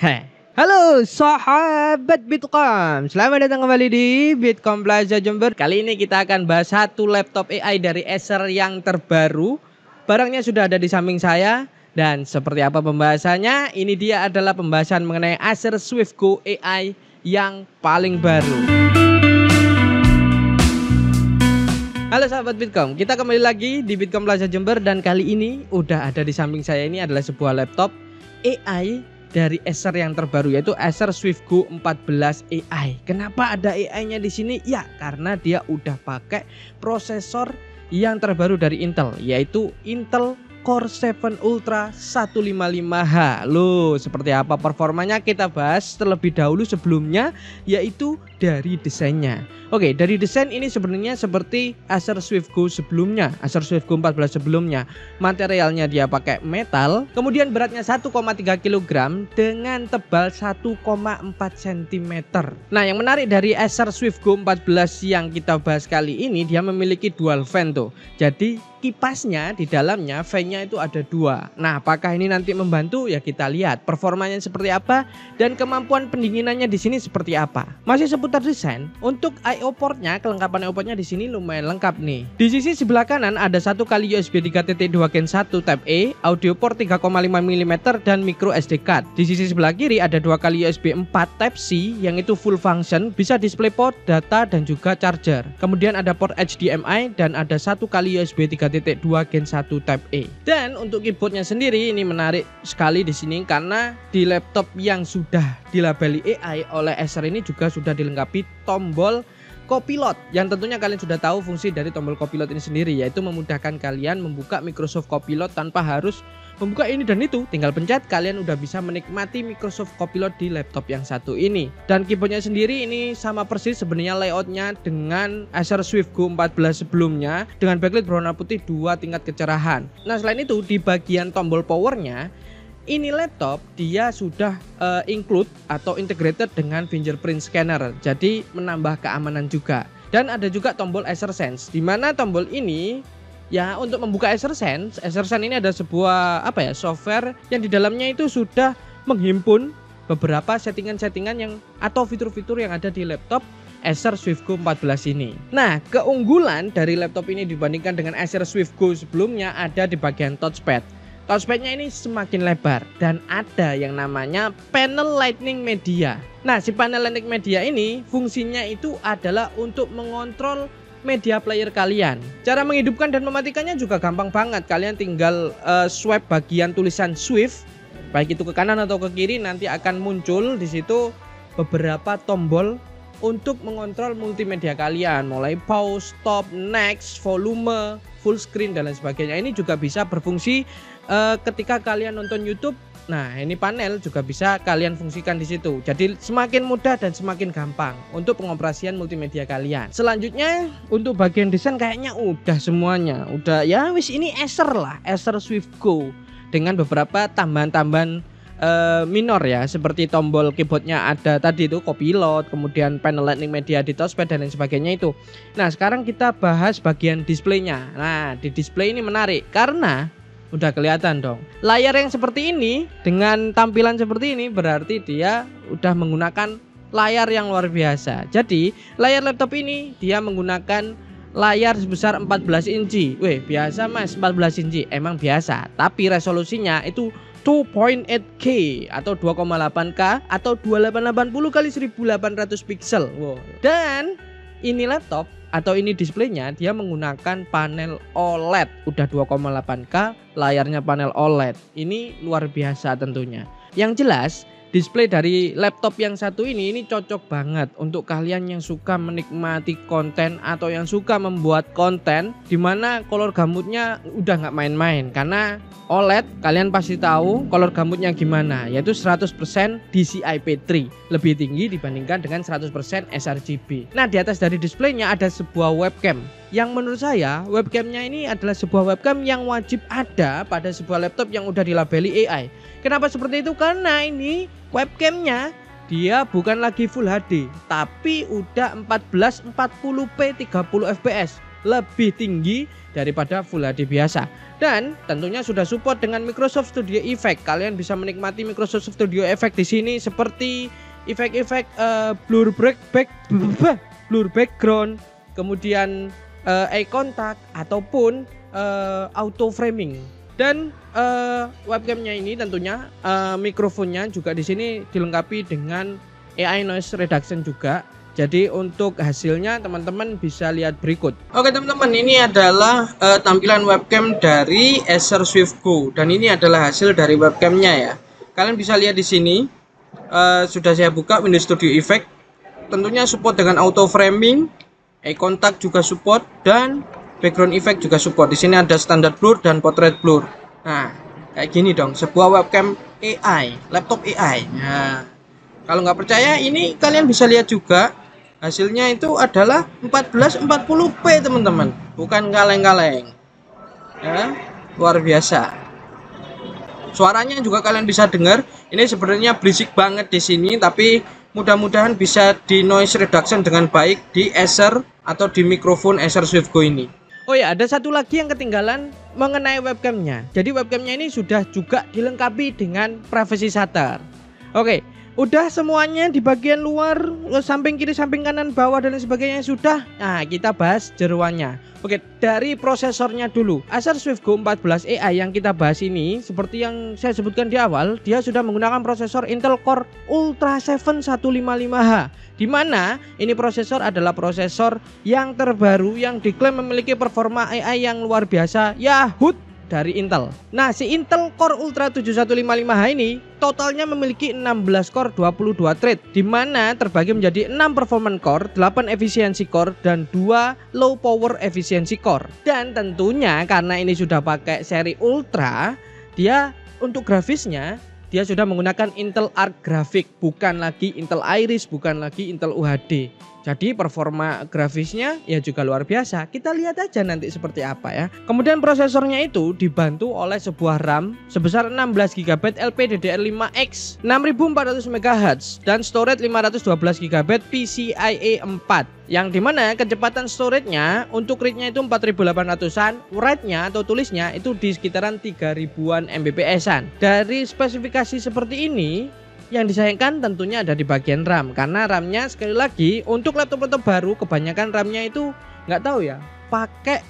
Hei, halo sahabat Bitkom, selamat datang kembali di Bitkom Plaza Jember. Kali ini kita akan bahas satu laptop AI dari Acer yang terbaru. Barangnya sudah ada di samping saya. Dan seperti apa pembahasannya? Ini dia adalah pembahasan mengenai Acer Swift Go AI yang paling baru. Halo sahabat Bitkom, kita kembali lagi di Bitkom Plaza Jember. Dan kali ini udah ada di samping saya ini adalah sebuah laptop AI dari Acer yang terbaru, yaitu Acer Swift Go 14 AI. Kenapa ada AI-nya di sini? Ya, karena dia udah pakai prosesor yang terbaru dari Intel, yaitu Intel Core 7 Ultra 155H. Loh, seperti apa performanya kita bahas terlebih dahulu sebelumnya, yaitu dari desainnya. Oke, dari desain ini sebenarnya seperti Acer Swift Go sebelumnya, Acer Swift Go 14 sebelumnya. Materialnya dia pakai metal, kemudian beratnya 1,3 kg dengan tebal 1,4 cm. Nah, yang menarik dari Acer Swift Go 14 yang kita bahas kali ini, dia memiliki dual fan tuh. Jadi kipasnya di dalamnya fan-nya itu ada dua. Nah, apakah ini nanti membantu? Ya kita lihat performanya seperti apa dan kemampuan pendinginannya di sini seperti apa. Masih seputar desain, untuk I/O portnya, kelengkapan I/O portnya di sini lumayan lengkap nih. Di sisi sebelah kanan ada satu kali USB 3.2 Gen 1 Type A, audio port 3,5 mm dan micro SD card. Di sisi sebelah kiri ada dua kali USB 4 Type C yang itu full function, bisa display port, data dan juga charger. Kemudian ada port HDMI dan ada satu kali USB 3.2 Gen 1 Type A. Dan untuk keyboardnya sendiri ini menarik sekali di sini karena di laptop yang sudah dilabeli AI oleh Acer ini juga sudah dilengkapi tombol Copilot, yang tentunya kalian sudah tahu fungsi dari tombol Copilot ini sendiri, yaitu memudahkan kalian membuka Microsoft Copilot tanpa harus membuka ini dan itu. Tinggal pencet, kalian udah bisa menikmati Microsoft Copilot di laptop yang satu ini. Dan keyboardnya sendiri ini sama persis sebenarnya layoutnya dengan Acer Swift Go 14 sebelumnya, dengan backlight berwarna putih 2 tingkat kecerahan. Nah, selain itu di bagian tombol powernya, ini laptop dia sudah include atau integrated dengan fingerprint scanner, jadi menambah keamanan juga. Dan ada juga tombol Acer Sense, di mana tombol ini ya untuk membuka Acer Sense. Acer Sense ini ada sebuah software yang di dalamnya itu sudah menghimpun beberapa settingan-settingan yang atau fitur-fitur yang ada di laptop Acer Swift Go 14 ini. Nah, keunggulan dari laptop ini dibandingkan dengan Acer Swift Go sebelumnya ada di bagian touchpad. Touchpadnya ini semakin lebar dan ada yang namanya panel Lightning Media. Nah, si panel Lightning Media ini fungsinya itu adalah untuk mengontrol media player kalian. Cara menghidupkan dan mematikannya juga gampang banget. Kalian tinggal swipe bagian tulisan Swift, baik itu ke kanan atau ke kiri, nanti akan muncul di situ beberapa tombol untuk mengontrol multimedia kalian, mulai pause, stop, next, volume, full screen dan lain sebagainya. Ini juga bisa berfungsi ketika kalian nonton YouTube. Nah, ini panel juga bisa kalian fungsikan di situ. Jadi semakin mudah dan semakin gampang untuk pengoperasian multimedia kalian. Selanjutnya untuk bagian desain kayaknya udah semuanya. Udah ya wis, ini Acer lah, Acer Swift Go dengan beberapa tambahan-tambahan minor ya, seperti tombol keyboardnya ada tadi itu Copilot, kemudian panel Lightning Media di touchpad dan lain sebagainya itu. Nah, sekarang kita bahas bagian displaynya. Nah, di display ini menarik karena udah kelihatan dong layar yang seperti ini dengan tampilan seperti ini, berarti dia udah menggunakan layar yang luar biasa. Jadi layar laptop ini dia menggunakan layar sebesar 14 inci. Weh, biasa mas 14 inci, emang biasa, tapi resolusinya itu 2.8K atau 2,8K atau 2880 x 1800 pixel. Wow. Dan ini laptop atau ini displaynya dia menggunakan panel OLED, udah 2,8K, layarnya panel OLED. Ini luar biasa tentunya. Yang jelas display dari laptop yang satu ini cocok banget untuk kalian yang suka menikmati konten atau yang suka membuat konten, dimana color gamutnya udah nggak main-main. Karena OLED kalian pasti tahu color gamutnya gimana, yaitu 100% DCI-P3, lebih tinggi dibandingkan dengan 100% sRGB. Nah, di atas dari displaynya ada sebuah webcam yang menurut saya webcamnya ini adalah sebuah webcam yang wajib ada pada sebuah laptop yang udah dilabeli AI. Kenapa seperti itu? Karena ini webcamnya dia bukan lagi Full HD, tapi udah 1440p 30 fps. lebih tinggi daripada Full HD biasa. Dan tentunya sudah support dengan Microsoft Studio Effect. Kalian bisa menikmati Microsoft Studio Effect di sini seperti efek-efek blur background, kemudian eye contact ataupun auto framing. Dan webcamnya ini tentunya mikrofonnya juga di sini dilengkapi dengan AI noise reduction juga. Jadi untuk hasilnya teman-teman bisa lihat berikut. Oke teman-teman, ini adalah tampilan webcam dari Acer Swift Go dan ini adalah hasil dari webcamnya ya. Kalian bisa lihat di sini sudah saya buka Windows Studio Effect. Tentunya support dengan auto framing, eye contact juga support, dan background effect juga support. Di sini ada standar blur dan portrait blur. Nah, kayak gini dong, sebuah webcam AI, laptop AI. Nah, kalau nggak percaya, ini kalian bisa lihat juga. Hasilnya itu adalah 1440p teman-teman, bukan kaleng-kaleng ya, luar biasa. Suaranya juga kalian bisa dengar. Ini sebenarnya berisik banget di sini, tapi mudah-mudahan bisa di noise reduction dengan baik di Acer atau di mikrofon Acer Swift Go ini. Oh ya, ada satu lagi yang ketinggalan mengenai webcamnya. Jadi webcamnya ini sudah juga dilengkapi dengan privacy shutter. Oke, udah semuanya di bagian luar, samping kiri, samping kanan, bawah dan sebagainya sudah. Nah, kita bahas jeroannya. Oke, dari prosesornya dulu. Acer Swift Go 14 AI yang kita bahas ini, seperti yang saya sebutkan di awal, dia sudah menggunakan prosesor Intel Core Ultra 7 155H. Di mana ini prosesor adalah prosesor yang terbaru yang diklaim memiliki performa AI yang luar biasa, Yahoo! Dari Intel. Nah, si Intel Core Ultra 7155H ini totalnya memiliki 16 core 22 thread, di mana terbagi menjadi 6 performance core, 8 efisiensi core, dan 2 low power efisiensi core. Dan tentunya karena ini sudah pakai seri Ultra, dia untuk grafisnya dia sudah menggunakan Intel Arc Graphics, bukan lagi Intel Iris, bukan lagi Intel UHD. Jadi performa grafisnya ya juga luar biasa. Kita lihat aja nanti seperti apa ya. Kemudian prosesornya itu dibantu oleh sebuah RAM sebesar 16 GB LPDDR5X 6400 MHz dan storage 512 GB PCIe 4. Yang dimana kecepatan storage-nya untuk read-nya itu 4800-an, write-nya atau tulisnya itu di sekitaran 3000-an Mbps-an. Dari spesifikasi seperti ini, yang disayangkan tentunya ada di bagian RAM, karena RAM-nya sekali lagi untuk laptop-laptop baru kebanyakan RAM-nya itu nggak tahu ya, pakai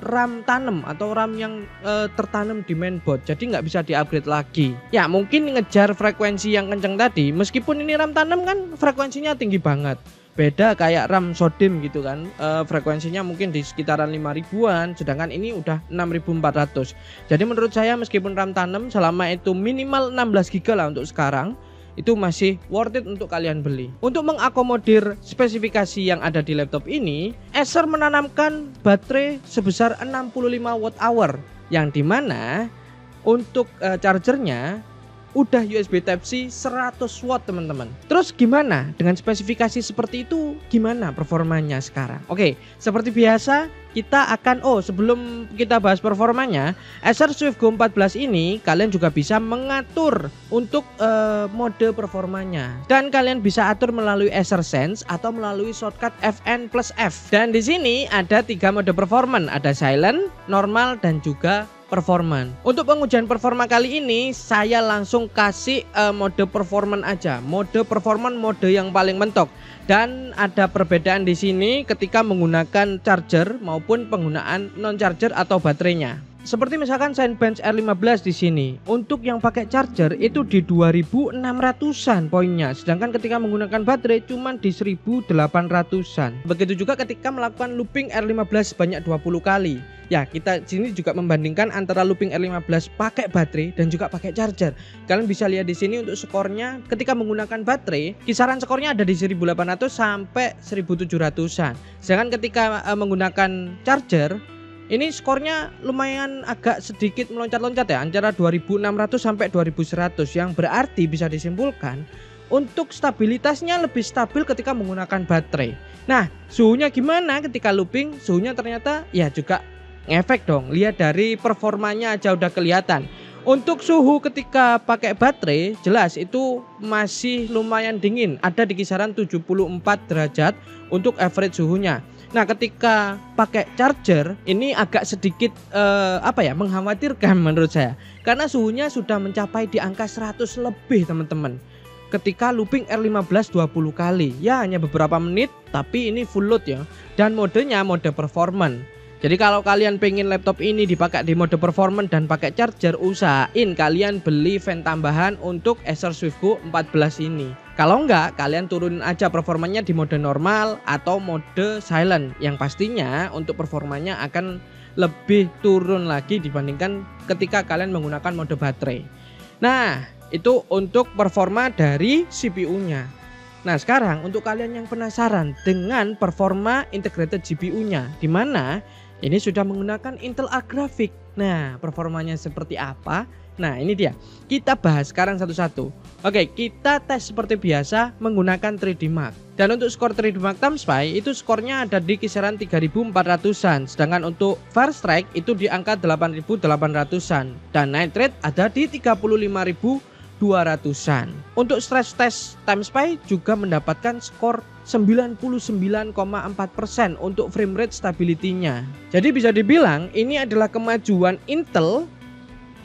RAM tanam atau RAM yang tertanam di mainboard, jadi nggak bisa di-upgrade lagi. Ya mungkin ngejar frekuensi yang kenceng tadi, meskipun ini RAM tanam kan frekuensinya tinggi banget. Beda kayak RAM SODIMM gitu kan, frekuensinya mungkin di sekitaran 5000-an, sedangkan ini udah 6400. Jadi menurut saya meskipun RAM tanam selama itu minimal 16 GB lah untuk sekarang, itu masih worth it untuk kalian beli. Untuk mengakomodir spesifikasi yang ada di laptop ini, Acer menanamkan baterai sebesar 65 Wh, yang dimana untuk chargernya udah USB Type-C 100 watt teman-teman. Terus gimana dengan spesifikasi seperti itu, gimana performanya sekarang? Oke, seperti biasa kita akan sebelum kita bahas performanya, Acer Swift Go 14 ini kalian juga bisa mengatur untuk mode performanya, dan kalian bisa atur melalui Acer Sense atau melalui shortcut Fn+F. Dan di sini ada 3 mode performance, ada silent, normal, dan juga performance. Untuk pengujian performa kali ini saya langsung kasih mode performance aja. Mode performance mode yang paling mentok. Dan ada perbedaan di sini ketika menggunakan charger maupun penggunaan non charger atau baterainya. Seperti misalkan Cinebench R15 di sini, untuk yang pakai charger itu di 2600-an poinnya, sedangkan ketika menggunakan baterai cuma di 1800-an. Begitu juga ketika melakukan looping R15 sebanyak 20 kali. Ya, kita sini juga membandingkan antara looping R15 pakai baterai dan juga pakai charger. Kalian bisa lihat di sini untuk skornya ketika menggunakan baterai, kisaran skornya ada di 1800 sampai 1700-an. Sedangkan ketika menggunakan charger, ini skornya lumayan agak sedikit meloncat-loncat ya, antara 2600 sampai 2100, yang berarti bisa disimpulkan untuk stabilitasnya lebih stabil ketika menggunakan baterai. Nah, suhunya gimana ketika looping? Suhunya ternyata ya juga ngefek dong. Lihat dari performanya aja udah kelihatan. Untuk suhu ketika pakai baterai jelas itu masih lumayan dingin, ada di kisaran 74 derajat untuk average suhunya. Nah, ketika pakai charger ini agak sedikit mengkhawatirkan menurut saya. Karena suhunya sudah mencapai di angka 100 lebih, teman-teman. Ketika looping R15 20 kali. Ya, hanya beberapa menit, tapi ini full load ya. Dan modenya mode performance. Jadi kalau kalian pengen laptop ini dipakai di mode performance dan pakai charger, usahain kalian beli fan tambahan untuk Acer SwiftGo 14 ini. Kalau enggak, kalian turunin aja performanya di mode normal atau mode silent, yang pastinya untuk performanya akan lebih turun lagi dibandingkan ketika kalian menggunakan mode baterai. Nah, itu untuk performa dari CPU-nya. Nah, sekarang untuk kalian yang penasaran dengan performa integrated GPU-nya, di mana ini sudah menggunakan Intel Arc Graphics. Nah, performanya seperti apa? Nah, ini dia. Kita bahas sekarang satu-satu. Oke, kita tes seperti biasa menggunakan 3D Mark. Dan untuk skor 3D Mark Timespy itu skornya ada di kisaran 3400-an. Sedangkan untuk First Strike itu di angka 8800-an. Dan Night Rate ada di 35.200-an. Untuk stress test Timespy juga mendapatkan skor 99,4% untuk frame rate stability-nya. Jadi bisa dibilang ini adalah kemajuan Intel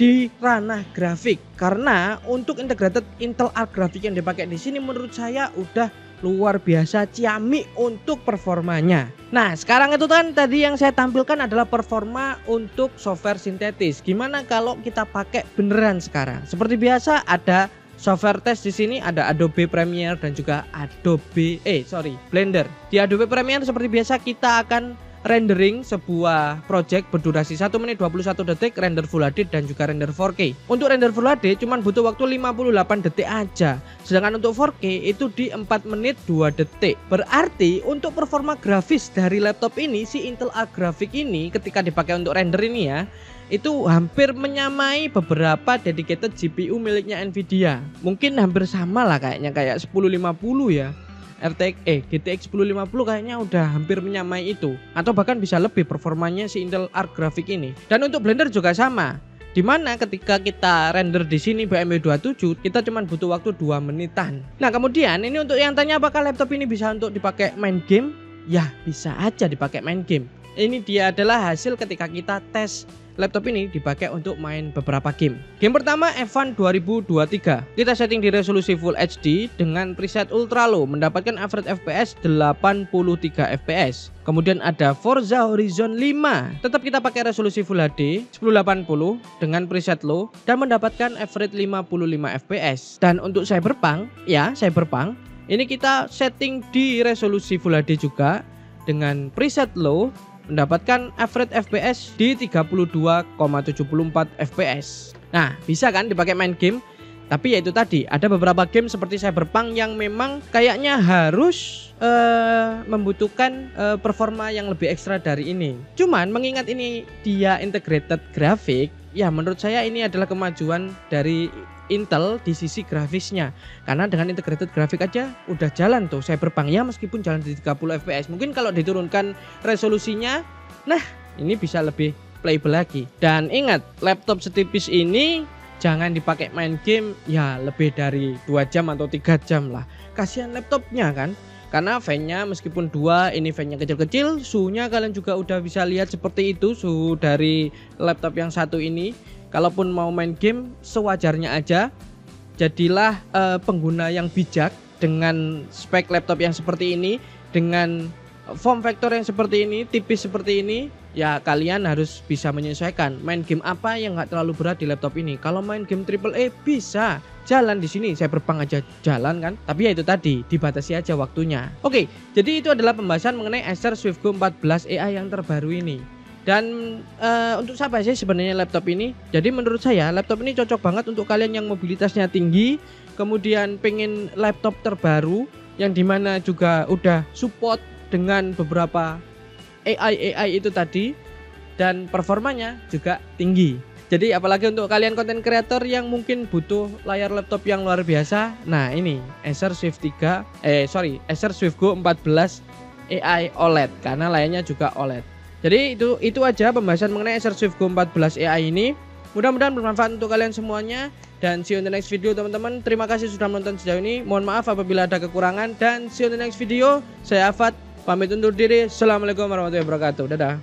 di ranah grafik, karena untuk integrated Intel Arc Graphics yang dipakai di sini menurut saya udah luar biasa ciamik untuk performanya. Nah, sekarang itu kan tadi yang saya tampilkan adalah performa untuk software sintetis. Gimana kalau kita pakai beneran sekarang? Seperti biasa ada software test di sini, ada Adobe Premiere dan juga Blender. Di Adobe Premiere seperti biasa kita akan rendering sebuah project berdurasi 1 menit 21 detik, render Full HD dan juga render 4K. Untuk render Full HD cuma butuh waktu 58 detik aja. Sedangkan untuk 4K itu di 4 menit 2 detik. Berarti untuk performa grafis dari laptop ini, si Intel Arc Graphics ini ketika dipakai untuk render ini ya, itu hampir menyamai beberapa dedicated GPU miliknya Nvidia. Mungkin hampir sama lah kayaknya, kayak 1050 ya. GTX 1050 kayaknya udah hampir menyamai itu, atau bahkan bisa lebih performanya si Intel Arc Graphics ini. Dan untuk Blender juga sama, dimana ketika kita render di sini BMW 27 kita cuma butuh waktu 2 menitan. Nah, kemudian ini untuk yang tanya apakah laptop ini bisa untuk dipakai main game? Ya, bisa aja dipakai main game. Ini dia adalah hasil ketika kita tes laptop ini dipakai untuk main beberapa game. Game pertama F1 2023. Kita setting di resolusi Full HD dengan preset Ultra Low, mendapatkan average FPS 83 FPS. Kemudian ada Forza Horizon 5. Tetap kita pakai resolusi Full HD 1080 dengan preset Low dan mendapatkan average 55 FPS. Dan untuk Cyberpunk, ini kita setting di resolusi Full HD juga dengan preset Low, mendapatkan average FPS di 32,74 FPS. Nah, bisa kan dipakai main game? Tapi ya itu tadi, ada beberapa game seperti Cyberpunk yang memang kayaknya harus membutuhkan performa yang lebih ekstra dari ini. Cuman mengingat ini dia integrated graphic, ya menurut saya ini adalah kemajuan dari Intel di sisi grafisnya. Karena dengan integrated grafik aja udah jalan tuh Cyberpunk ya, meskipun jalan di 30 FPS. Mungkin kalau diturunkan resolusinya, nah ini bisa lebih playable lagi. Dan ingat, laptop setipis ini jangan dipakai main game ya lebih dari 2 jam atau 3 jam lah. Kasihan laptopnya kan. Karena fan-nya meskipun 2, ini fan-nya kecil-kecil, suhunya kalian juga udah bisa lihat seperti itu suhu dari laptop yang satu ini. Kalaupun mau main game sewajarnya aja. Jadilah pengguna yang bijak dengan spek laptop yang seperti ini, dengan form factor yang seperti ini, tipis seperti ini. Ya kalian harus bisa menyesuaikan main game apa yang nggak terlalu berat di laptop ini. Kalau main game AAA bisa jalan di sini, Cyberpunk aja jalan kan. Tapi ya itu tadi, dibatasi aja waktunya. Oke, jadi itu adalah pembahasan mengenai Acer SwiftGo 14 AI yang terbaru ini. Dan untuk siapa sih sebenarnya laptop ini? Jadi menurut saya laptop ini cocok banget untuk kalian yang mobilitasnya tinggi, kemudian pengen laptop terbaru yang dimana juga udah support dengan beberapa AI itu tadi, dan performanya juga tinggi. Jadi apalagi untuk kalian konten kreator yang mungkin butuh layar laptop yang luar biasa, nah ini Acer SwiftGo 14 AI OLED, karena layarnya juga OLED. Jadi itu aja pembahasan mengenai Acer SwiftGo 14 AI ini. Mudah-mudahan bermanfaat untuk kalian semuanya, dan see you in the next video teman-teman. Terima kasih sudah menonton sejauh ini. Mohon maaf apabila ada kekurangan, dan see you in the next video. Saya Afat Pamit undur diri. Assalamualaikum warahmatullahi wabarakatuh. Dadah.